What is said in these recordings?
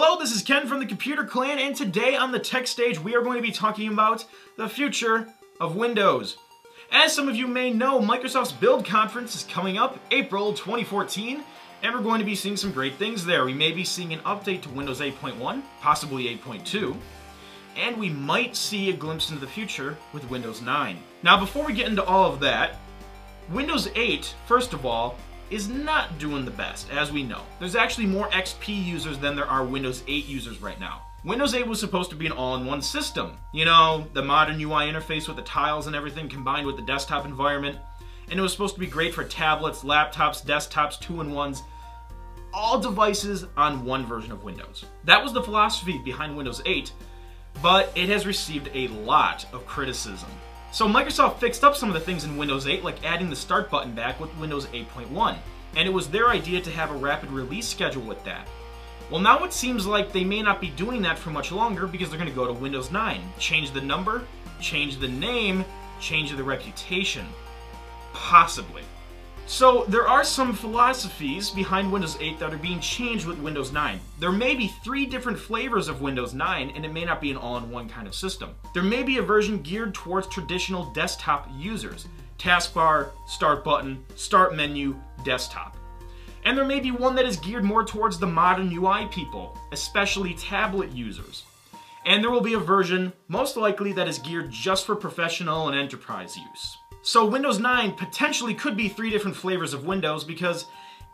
Hello, this is Ken from the Computer Clan, and today on the tech stage we are going to be talking about the future of Windows. As some of you may know, Microsoft's Build Conference is coming up April 2014, and we're going to be seeing some great things there. We may be seeing an update to Windows 8.1, possibly 8.2, and we might see a glimpse into the future with Windows 9. Now, before we get into all of that, Windows 8, first of all, is not doing the best, as we know. There's actually more XP users than there are Windows 8 users right now. Windows 8 was supposed to be an all-in-one system. You know, the modern UI interface with the tiles and everything combined with the desktop environment. And it was supposed to be great for tablets, laptops, desktops, two-in-ones, all devices on one version of Windows. That was the philosophy behind Windows 8, but it has received a lot of criticism. So Microsoft fixed up some of the things in Windows 8, like adding the Start button back with Windows 8.1, and it was their idea to have a rapid release schedule with that. Well, now it seems like they may not be doing that for much longer because they're going to go to Windows 9. Change the number, change the name, change the reputation. Possibly. So there are some philosophies behind Windows 8 that are being changed with Windows 9. There may be 3 different flavors of Windows 9, and it may not be an all-in-one kind of system. There may be a version geared towards traditional desktop users. Taskbar, Start button, Start menu, desktop. And there may be one that is geared more towards the modern UI people, especially tablet users. And there will be a version, most likely, that is geared just for professional and enterprise use. So Windows 9 potentially could be 3 different flavors of Windows because,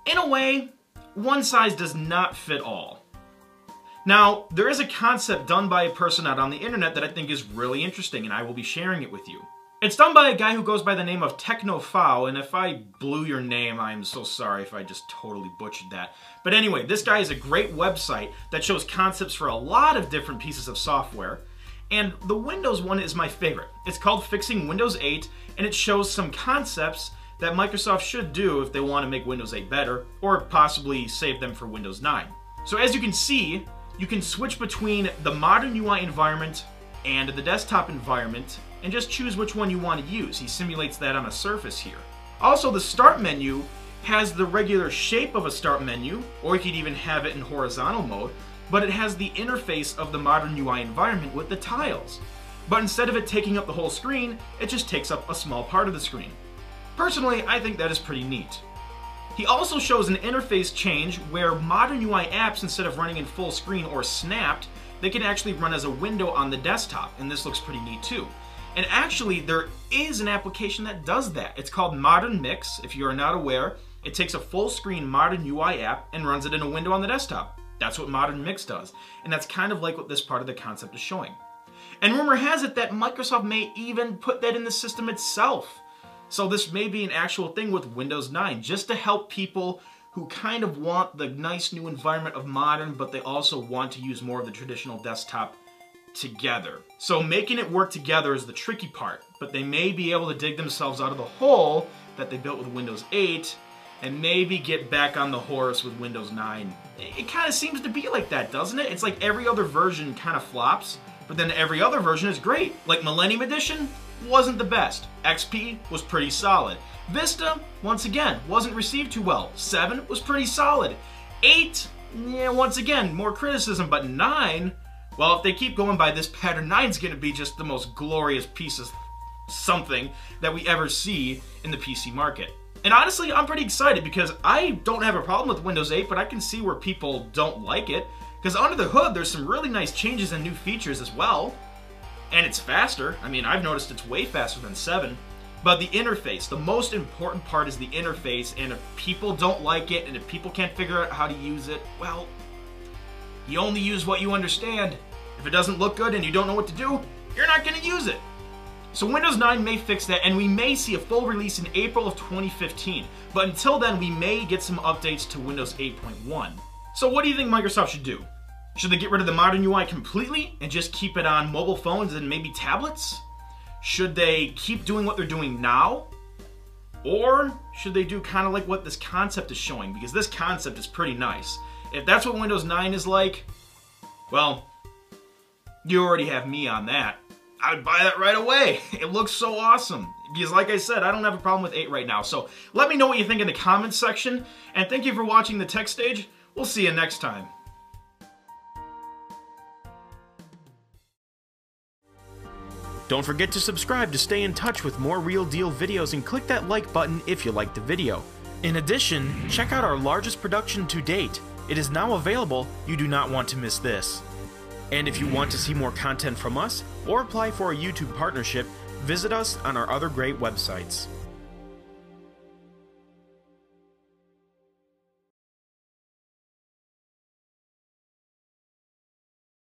in a way, one size does not fit all. Now, there is a concept done by a person out on the internet that I think is really interesting, and I will be sharing it with you. It's done by a guy who goes by the name of TechnoFow, and if I blew your name, I'm so sorry if I just totally butchered that. But anyway, this guy has a great website that shows concepts for a lot of different pieces of software. And the Windows one is my favorite. It's called Fixing Windows 8, and it shows some concepts that Microsoft should do if they want to make Windows 8 better, or possibly save them for Windows 9. So as you can see, you can switch between the modern UI environment and the desktop environment, and just choose which one you want to use. He simulates that on a Surface here. Also, the Start menu has the regular shape of a Start menu, or you could even have it in horizontal mode, but it has the interface of the modern UI environment with the tiles. But instead of it taking up the whole screen, it just takes up a small part of the screen. Personally, I think that is pretty neat. He also shows an interface change where modern UI apps, instead of running in full screen or snapped, they can actually run as a window on the desktop, and this looks pretty neat too. And actually, there is an application that does that. It's called Modern Mix. If you are not aware, it takes a full screen modern UI app and runs it in a window on the desktop. That's what Modern Mix does, and that's kind of like what this part of the concept is showing. And rumor has it that Microsoft may even put that in the system itself. So this may be an actual thing with Windows 9, just to help people who kind of want the nice new environment of modern, but they also want to use more of the traditional desktop together. So making it work together is the tricky part, but they may be able to dig themselves out of the hole that they built with Windows 8 and maybe get back on the horse with Windows 9. It kind of seems to be like that, doesn't it? It's like every other version kind of flops, but then every other version is great. Like Millennium Edition wasn't the best. XP was pretty solid. Vista, once again, wasn't received too well. 7 was pretty solid. 8, yeah, once again, more criticism, but 9, well, if they keep going by this pattern, 9's gonna be just the most glorious piece of something that we ever see in the PC market. And honestly, I'm pretty excited because I don't have a problem with Windows 8, but I can see where people don't like it. Because under the hood, there's some really nice changes and new features as well. And it's faster. I mean, I've noticed it's way faster than 7. But the interface, the most important part is the interface, and if people don't like it, and if people can't figure out how to use it, well, you only use what you understand. If it doesn't look good and you don't know what to do, you're not going to use it. So Windows 9 may fix that, and we may see a full release in April of 2015. But until then, we may get some updates to Windows 8.1. So what do you think Microsoft should do? Should they get rid of the modern UI completely and just keep it on mobile phones and maybe tablets? Should they keep doing what they're doing now? Or should they do kind of like what this concept is showing? Because this concept is pretty nice. If that's what Windows 9 is like, well, you already have me on that. I would buy that right away. It looks so awesome. Because like I said, I don't have a problem with 8 right now. So let me know what you think in the comments section. And thank you for watching the Tech Stage. We'll see you next time. Don't forget to subscribe to stay in touch with more Real Deal videos and click that like button if you liked the video. In addition, check out our largest production to date. It is now available. You do not want to miss this. And if you want to see more content from us or apply for a YouTube partnership, visit us on our other great websites.